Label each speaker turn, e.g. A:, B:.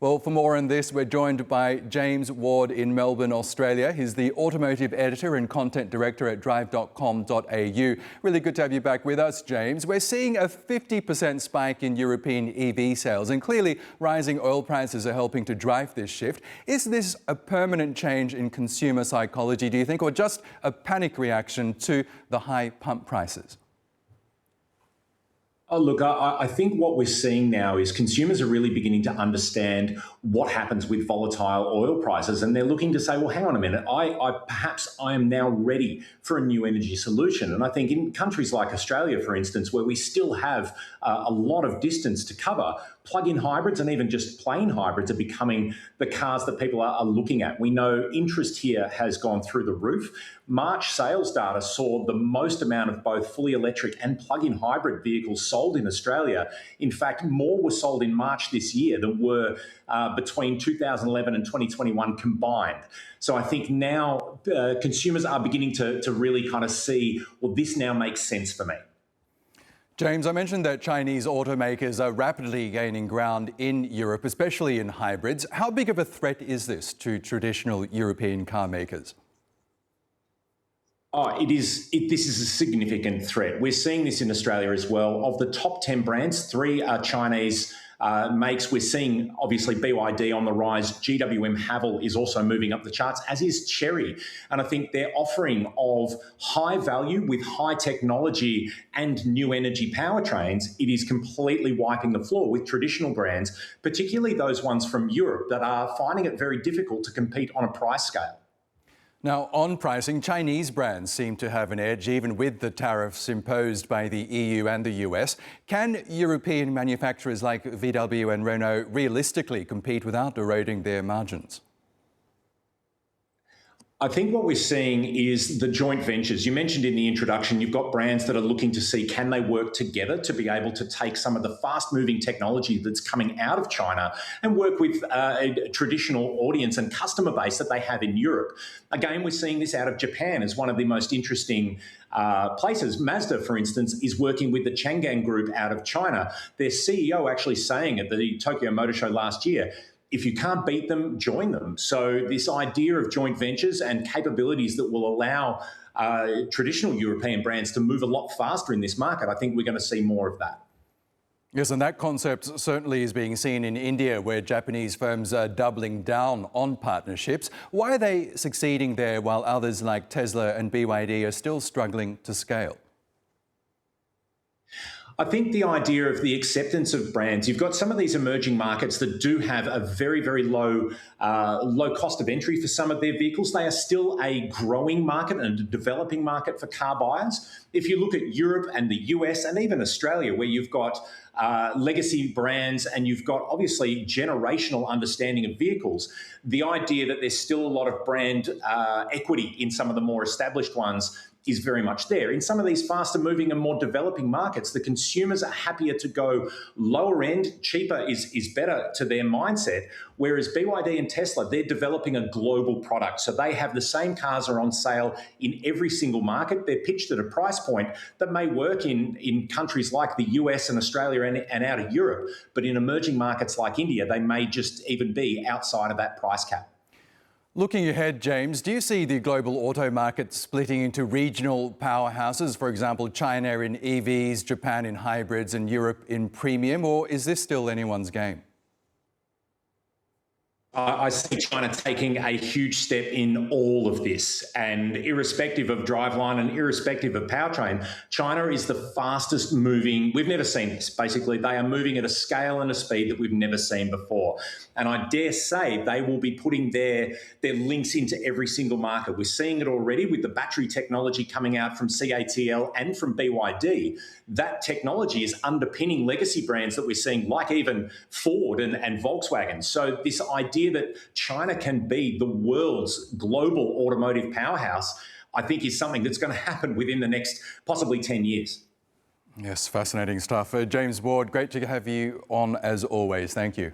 A: Well, for more on this, we're joined by James Ward in Melbourne, Australia. He's the Automotive Editor and Content Director at drive.com.au. Really good to have you back with us, James. We're seeing a 50% spike in European EV sales, and clearly rising oil prices are helping to drive this shift. Is this a permanent change in consumer psychology, do you think, or just a panic reaction to the high pump prices?
B: Oh, look, I think what we're seeing now is consumers are really beginning to understand what happens with volatile oil prices, and they're looking to say, well, hang on a minute, perhaps I am now ready for a new energy solution. And I think in countries like Australia, for instance, where we still have a lot of distance to cover, plug-in hybrids and even just plain hybrids are becoming the cars that people are looking at. We know interest here has gone through the roof. March sales data saw the most amount of both fully electric and plug-in hybrid vehicles sold in Australia. In fact, more were sold in March this year than were between 2011 and 2021 combined. So I think now consumers are beginning to really kind of see, well, this now makes sense for me.
A: James, I mentioned that Chinese automakers are rapidly gaining ground in Europe, especially in hybrids. How big of a threat is this to traditional European car makers?
B: This is a significant threat. We're seeing this in Australia as well. Of the top 10 brands, 3 are Chinese makes. We're seeing, obviously, BYD on the rise. GWM Haval is also moving up the charts, as is Chery. And I think their offering of high value with high technology and new energy powertrains, it is completely wiping the floor with traditional brands, particularly those ones from Europe that are finding it very difficult to compete on a price scale.
A: Now, on pricing, Chinese brands seem to have an edge, even with the tariffs imposed by the EU and the US. Can European manufacturers like VW and Renault realistically compete without eroding their margins?
B: I think what we're seeing is the joint ventures. You mentioned in the introduction, you've got brands that are looking to see, can they work together to be able to take some of the fast-moving technology that's coming out of China and work with a traditional audience and customer base that they have in Europe. Again, we're seeing this out of Japan as one of the most interesting places. Mazda, for instance, is working with the Chang'an Group out of China. Their CEO actually saying at the Tokyo Motor Show last year, if you can't beat them, join them. So this idea of joint ventures and capabilities that will allow traditional European brands to move a lot faster in this market, I think we're going to see more of that.
A: Yes, and that concept certainly is being seen in India, where Japanese firms are doubling down on partnerships. Why are they succeeding there while others like Tesla and BYD are still struggling to scale?
B: I think the idea of the acceptance of brands, you've got some of these emerging markets that do have a very, very low cost of entry for some of their vehicles. They are still a growing market and a developing market for car buyers. If you look at Europe and the US and even Australia, where you've got legacy brands and you've got obviously generational understanding of vehicles, the idea that there's still a lot of brand equity in some of the more established ones is very much there. In some of these faster moving and more developing markets, the consumers are happier to go lower end, cheaper is better to their mindset, whereas BYD and Tesla, they're developing a global product. So they have the same cars are on sale in every single market. They're pitched at a price point that may work in countries like the US and Australia and out of Europe, but in emerging markets like India, they may just even be outside of that price cap.
A: Looking ahead, James, do you see the global auto market splitting into regional powerhouses, for example, China in EVs, Japan in hybrids and Europe in premium, or is this still anyone's game?
B: I see China taking a huge step in all of this, and irrespective of driveline and irrespective of powertrain, China is the fastest moving. We've never seen this. Basically, they are moving at a scale and a speed that we've never seen before. And I dare say they will be putting their links into every single market. We're seeing it already with the battery technology coming out from CATL and from BYD. That technology is underpinning legacy brands that we're seeing, like even Ford and Volkswagen. So this idea that China can be the world's global automotive powerhouse, I think is something that's going to happen within the next possibly 10 years.
A: Yes, fascinating stuff. James Ward, great to have you on as always. Thank you.